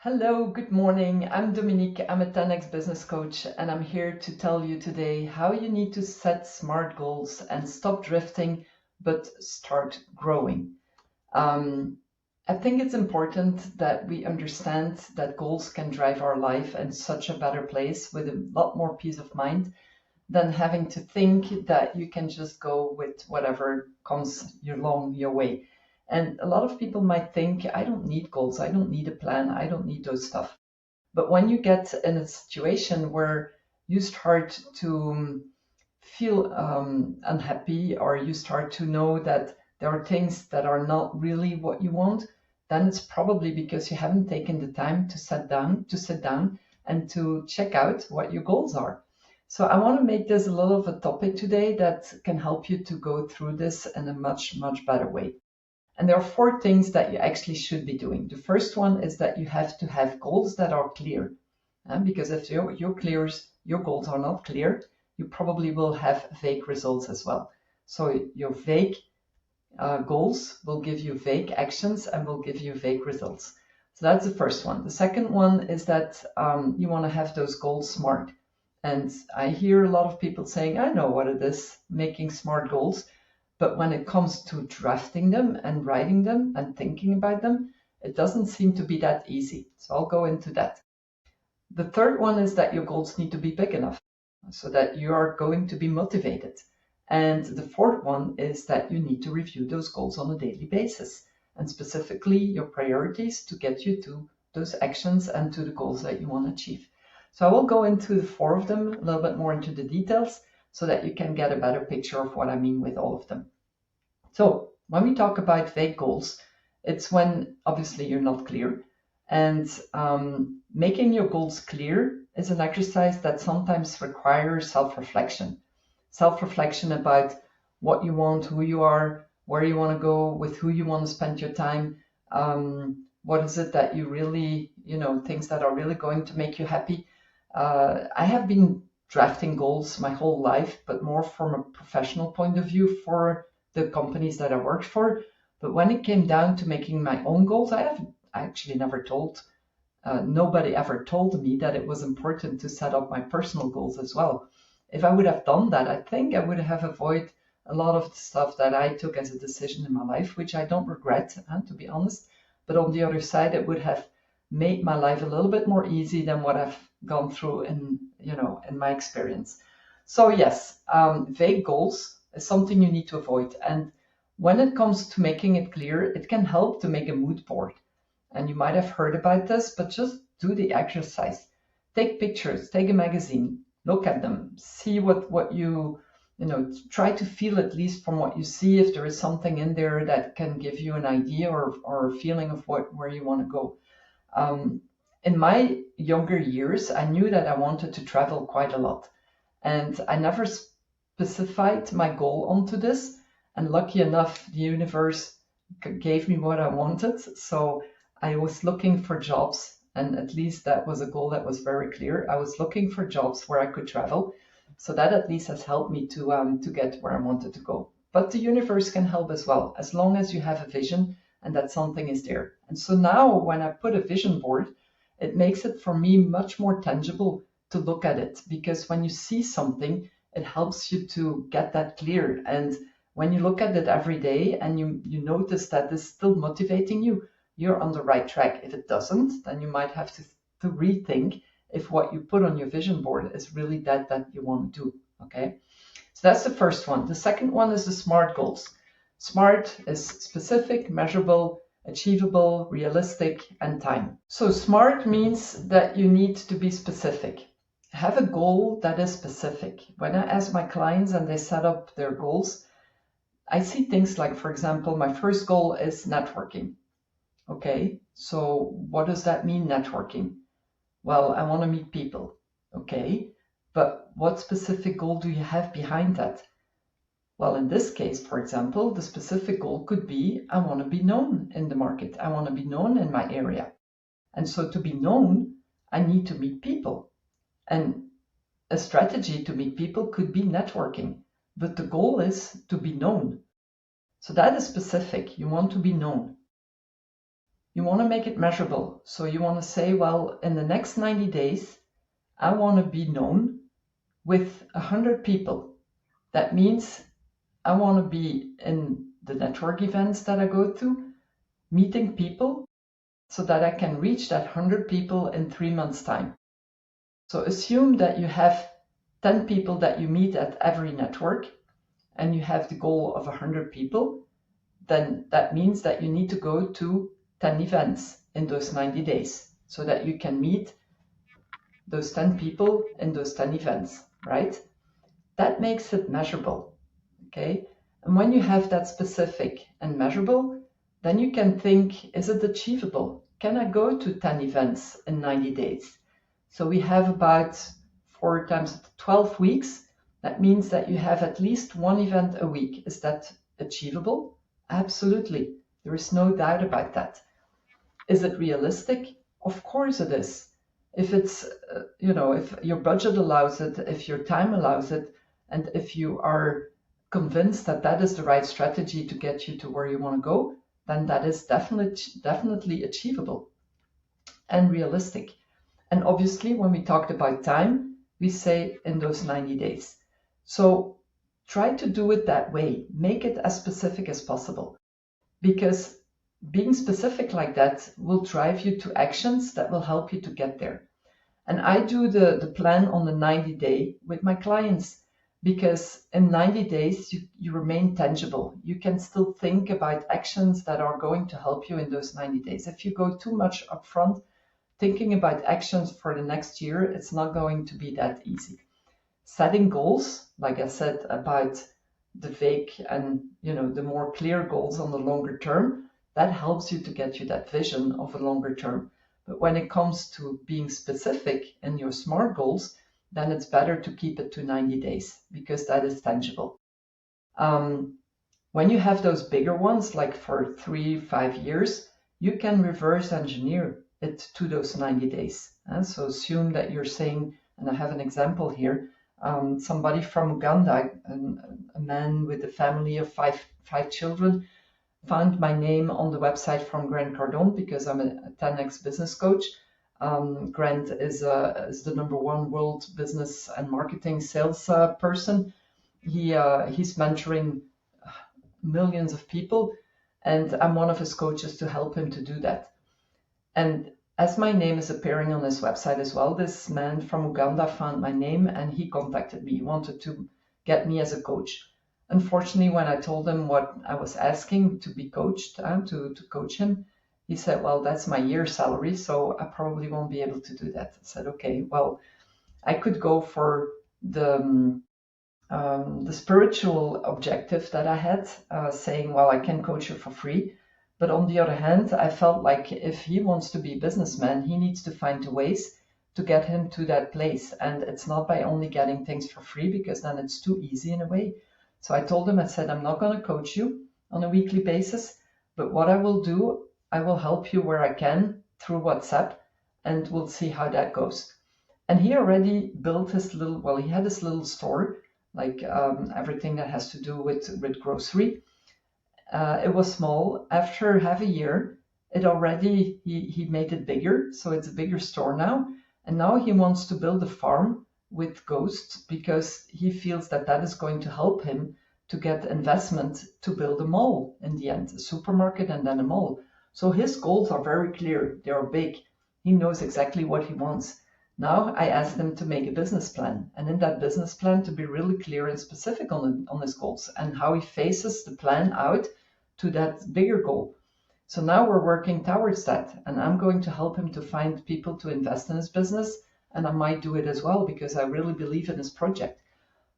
Hello, good morning. I'm Dominique. I'm a 10x business coach, and I'm here to tell you today how you need to set smart goals and stop drifting, but start growing. I think it's important that we understand that goals can drive our life in such a better place with a lot more peace of mind than having to think that you can just go with whatever comes along your way. And a lot of people might think, I don't need goals, I don't need a plan, I don't need those stuff. But when you get in a situation where you start to feel unhappy, or you start to know that there are things that are not really what you want, then it's probably because you haven't taken the time to sit down and to check out what your goals are. So I want to make this a little of a topic today that can help you to go through this in a much, much better way. And there are four things that you actually should be doing. The first one is that you have to have goals that are clear. Because if your goals are not clear, you probably will have vague results as well. So your vague goals will give you vague actions and will give you vague results. So that's the first one. The second one is that you want to have those goals smart. And I hear a lot of people saying, I know what it is, making smart goals. But when it comes to drafting them and writing them and thinking about them, it doesn't seem to be that easy. So I'll go into that. The third one is that your goals need to be big enough so that you are going to be motivated. And the fourth one is that you need to review those goals on a daily basis, and specifically your priorities to get you to those actions and to the goals that you want to achieve. So I will go into the four of them, a little bit more into the details, so that you can get a better picture of what I mean with all of them. So when we talk about vague goals, it's when obviously you're not clear. And making your goals clear is an exercise that sometimes requires self-reflection. Self-reflection about what you want, who you are, where you want to go, with who you want to spend your time. What is it that you really, things that are really going to make you happy. I have been drafting goals my whole life, but more from a professional point of view for the companies that I worked for. But when it came down to making my own goals, I actually never told, nobody ever told me that it was important to set up my personal goals as well. If I would have done that, I think I would have avoided a lot of the stuff that I took as a decision in my life, which I don't regret, to be honest. But on the other side, it would have made my life a little bit more easy than what I've gone through in my experience. So yes, vague goals is something you need to avoid. And when it comes to making it clear, it can help to make a mood board. And you might have heard about this, but just do the exercise. Take pictures, take a magazine, look at them, see what you try to feel, at least from what you see, if there is something in there that can give you an idea or a feeling of where you want to go. In my younger years, I knew that I wanted to travel quite a lot. And I never specified my goal onto this. And lucky enough, the universe gave me what I wanted. So I was looking for jobs, and at least that was a goal that was very clear. I was looking for jobs where I could travel. So that at least has helped me to get where I wanted to go. But the universe can help as well, as long as you have a vision and that something is there. And so now when I put a vision board, it makes it for me much more tangible to look at it, because when you see something, it helps you to get that clear. And when you look at it every day and you notice that this is still motivating you, you're on the right track. If it doesn't, then you might have to rethink if what you put on your vision board is really that you want to do. Okay, so that's the first one. The second one is the SMART goals. SMART is specific, measurable, achievable, realistic, and time. So SMART means that you need to be specific. Have a goal that is specific. When I ask my clients and they set up their goals, I see things like, for example, my first goal is networking. Okay, so what does that mean, networking? Well, I want to meet people. Okay, but what specific goal do you have behind that? Well, in this case, for example, the specific goal could be, I want to be known in the market. I want to be known in my area. And so to be known, I need to meet people. And a strategy to meet people could be networking, but the goal is to be known. So that is specific. You want to be known. You want to make it measurable. So you want to say, well, in the next 90 days, I want to be known with 100 people. That means I want to be in the network events that I go to, meeting people so that I can reach that 100 people in 3 months' time. So assume that you have 10 people that you meet at every network and you have the goal of 100 people, then that means that you need to go to 10 events in those 90 days so that you can meet those 10 people in those 10 events, right? That makes it measurable, okay? And when you have that specific and measurable, then you can think, is it achievable? Can I go to 10 events in 90 days? So we have about 4 times 12 weeks. That means that you have at least one event a week. Is that achievable? Absolutely. There is no doubt about that. Is it realistic? Of course it is. If it's, if your budget allows it, if your time allows it, and if you are convinced that that is the right strategy to get you to where you want to go, then that is definitely achievable and realistic. And obviously, when we talked about time, we say in those 90 days. So try to do it that way. Make it as specific as possible, because being specific like that will drive you to actions that will help you to get there. And I do the plan on the 90-day with my clients, because in 90 days, you remain tangible. You can still think about actions that are going to help you in those 90 days. If you go too much upfront, thinking about actions for the next year, it's not going to be that easy. Setting goals, like I said, about the vague and the more clear goals on the longer term, that helps you to get you that vision of a longer term. But when it comes to being specific in your SMART goals, then it's better to keep it to 90 days because that is tangible. When you have those bigger ones, like for 3-5 years, you can reverse engineer it to those 90 days. So assume that you're saying, and I have an example here, somebody from Uganda, a man with a family of five children, found my name on the website from Grant Cardone because I'm a 10x business coach. Grant is the #1 world business and marketing sales person. He's mentoring millions of people, and I'm one of his coaches to help him to do that. And as my name is appearing on his website as well, this man from Uganda found my name and he contacted me. He wanted to get me as a coach. Unfortunately, when I told him what I was asking to be coached, to coach him, he said, well, that's my year's salary, so I probably won't be able to do that. I said, okay, well, I could go for the spiritual objective that I had, saying, well, I can coach you for free. But on the other hand, I felt like if he wants to be a businessman, he needs to find the ways to get him to that place. And it's not by only getting things for free, because then it's too easy in a way. So I told him, I said, I'm not going to coach you on a weekly basis, but what I will do, I will help you where I can through WhatsApp, and we'll see how that goes. And he already built his he had his little store, like everything that has to do with grocery. It was small. After half a year, he made it bigger, so it's a bigger store now. And now he wants to build a farm with ghosts because he feels that that is going to help him to get investment to build a mall in the end, a supermarket and then a mall. So his goals are very clear. They are big. He knows exactly what he wants. Now I asked him to make a business plan, and in that business plan to be really clear and specific on his goals and how he faces the plan out to that bigger goal. So now we're working towards that, and I'm going to help him to find people to invest in his business, and I might do it as well because I really believe in his project.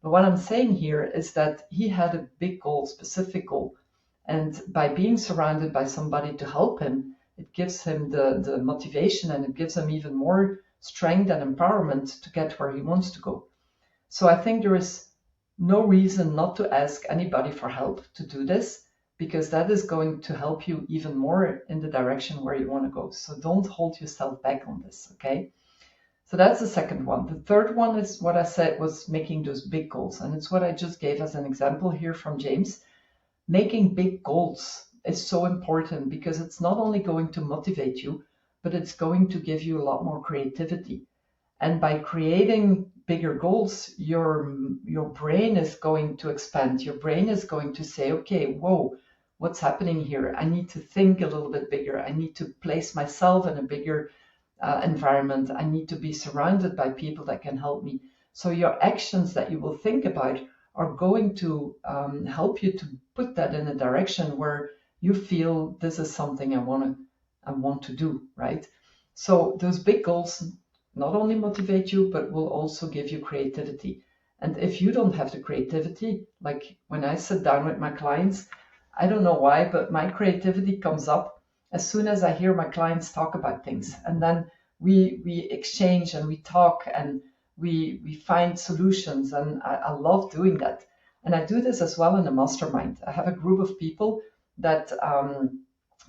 But what I'm saying here is that he had a big goal, specific goal, and by being surrounded by somebody to help him, it gives him the motivation, and it gives him even more strength and empowerment to get where he wants to go. So I think there is no reason not to ask anybody for help to do this, because that is going to help you even more in the direction where you want to go. So don't hold yourself back on this, okay? So that's the second one. The third one is what I said was making those big goals. And it's what I just gave as an example here from James. Making big goals is so important because it's not only going to motivate you, but it's going to give you a lot more creativity. And by creating bigger goals, your brain is going to expand. Your brain is going to say, okay, whoa, what's happening here? I need to think a little bit bigger. I need to place myself in a bigger environment. I need to be surrounded by people that can help me. So your actions that you will think about are going to help you to put that in a direction where you feel this is something I want to do, right? So those big goals not only motivate you, but will also give you creativity. And if you don't have the creativity, like when I sit down with my clients, I don't know why, but my creativity comes up as soon as I hear my clients talk about things. And then we exchange and we talk and we find solutions. And I love doing that. And I do this as well in a mastermind. I have a group of people that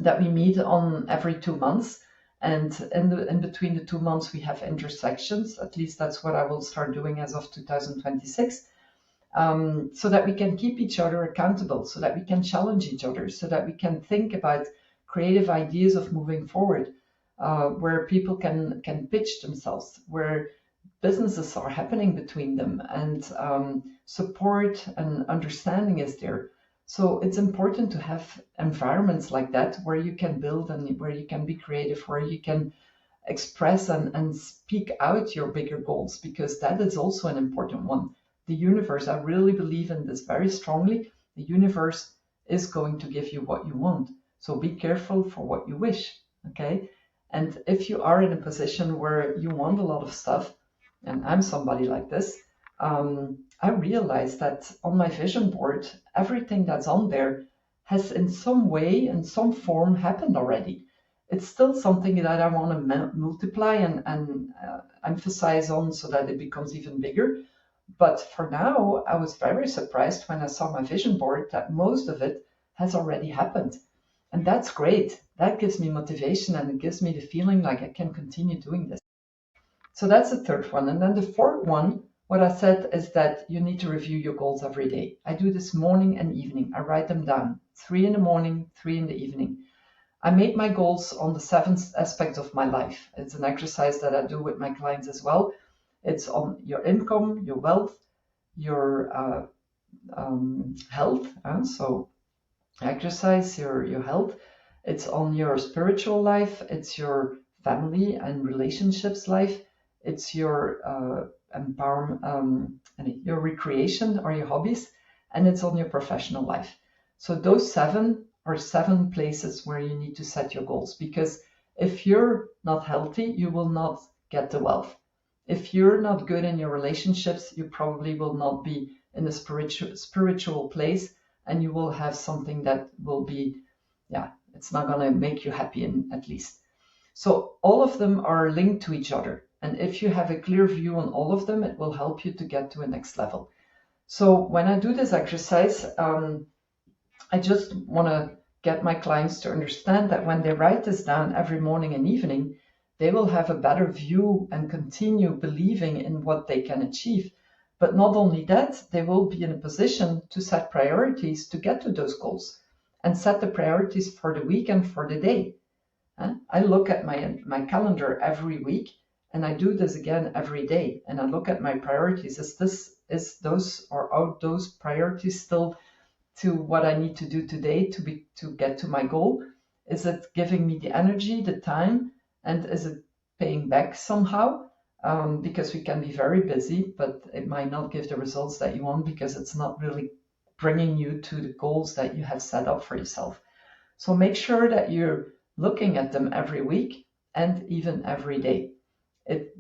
that we meet on every 2 months. And in between the 2 months, we have intersections. At least that's what I will start doing as of 2026. So that we can keep each other accountable, so that we can challenge each other, so that we can think about creative ideas of moving forward, where people can pitch themselves, where businesses are happening between them, and support and understanding is there. So it's important to have environments like that where you can build and where you can be creative, where you can express and speak out your bigger goals, because that is also an important one. The universe, I really believe in this very strongly. The universe is going to give you what you want. So be careful for what you wish, okay? And if you are in a position where you want a lot of stuff, and I'm somebody like this, I realized that on my vision board, everything that's on there has in some way, in some form, happened already. It's still something that I want to multiply and emphasize on so that it becomes even bigger. But for now, I was very surprised when I saw my vision board that most of it has already happened. And that's great. That gives me motivation and it gives me the feeling like I can continue doing this. So that's the third one. And then the fourth one, what I said is that you need to review your goals every day. I do this morning and evening. I write them down, 3 in the morning, 3 in the evening. I make my goals on the 7 aspects of my life. It's an exercise that I do with my clients as well. It's on your income, your wealth, your health. So exercise, your health. It's on your spiritual life. It's your family and relationships life. It's your empowerment, your recreation or your hobbies, and it's on your professional life. So those 7 are 7 places where you need to set your goals, because if you're not healthy, you will not get the wealth. If you're not good in your relationships, you probably will not be in a spiritual place, and you will have something that will be, it's not going to make you happy at least. So all of them are linked to each other. And if you have a clear view on all of them, it will help you to get to a next level. So when I do this exercise, I just want to get my clients to understand that when they write this down every morning and evening, they will have a better view and continue believing in what they can achieve. But not only that, they will be in a position to set priorities to get to those goals and set the priorities for the week and for the day. I look at my calendar every week, and I do this again every day. And I look at my priorities. Are those priorities still to what I need to do today to get to my goal? Is it giving me the energy, the time, and is it paying back somehow? Because we can be very busy, but it might not give the results that you want because it's not really bringing you to the goals that you have set up for yourself. So make sure that you're looking at them every week and even every day.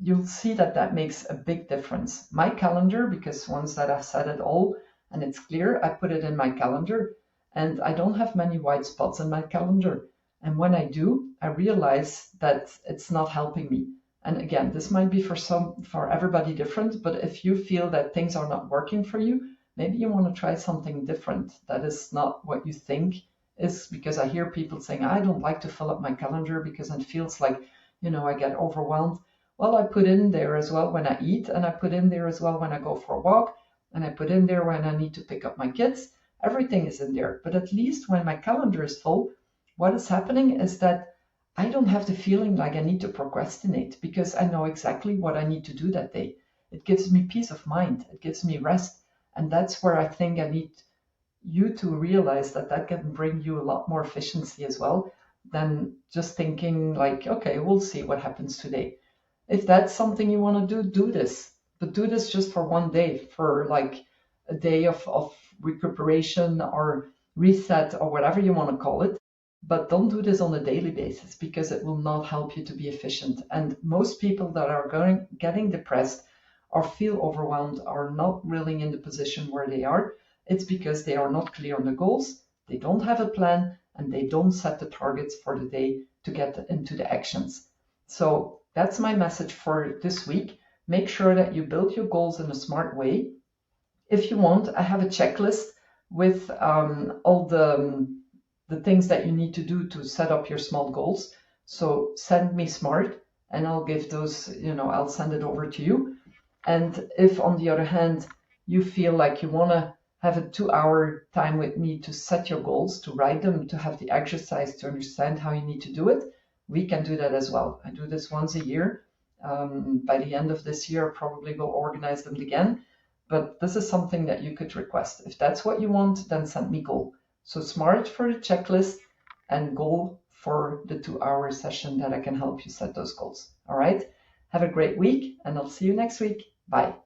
You'll see that makes a big difference. My calendar, because once that I've set it all and it's clear, I put it in my calendar, and I don't have many white spots in my calendar. And when I do, I realize that it's not helping me. And again, this might be for everybody different, but if you feel that things are not working for you, maybe you want to try something different. That is not what you think is, because I hear people saying, I don't like to fill up my calendar because it feels like, I get overwhelmed. Well, I put in there as well when I eat, and I put in there as well when I go for a walk, and I put in there when I need to pick up my kids, Everything is in there. But at least when my calendar is full, what is happening is that I don't have the feeling like I need to procrastinate because I know exactly what I need to do that day. It gives me peace of mind. It gives me rest. And that's where I think I need you to realize that that can bring you a lot more efficiency as well than just thinking like, okay, we'll see what happens today. If that's something you want to do, do this. But do this just for one day, for like a day of recuperation or reset or whatever you want to call it. But don't do this on a daily basis because it will not help you to be efficient. And most people that are getting depressed or feel overwhelmed are not really in the position where they are. It's because they are not clear on the goals, they don't have a plan, and they don't set the targets for the day to get into the actions. So that's my message for this week. Make sure that you build your goals in a smart way. If you want, I have a checklist with all the things that you need to do to set up your small goals. So send me smart and I'll give those, I'll send it over to you. And if on the other hand, you feel like you want to have a 2-hour time with me to set your goals, to write them, to have the exercise, to understand how you need to do it, we can do that as well. I do this once a year. By the end of this year, I probably will organize them again. But this is something that you could request. If that's what you want, then send me goal. So smart for the checklist and goal for the 2-hour session that I can help you set those goals. All right. Have a great week and I'll see you next week. Bye.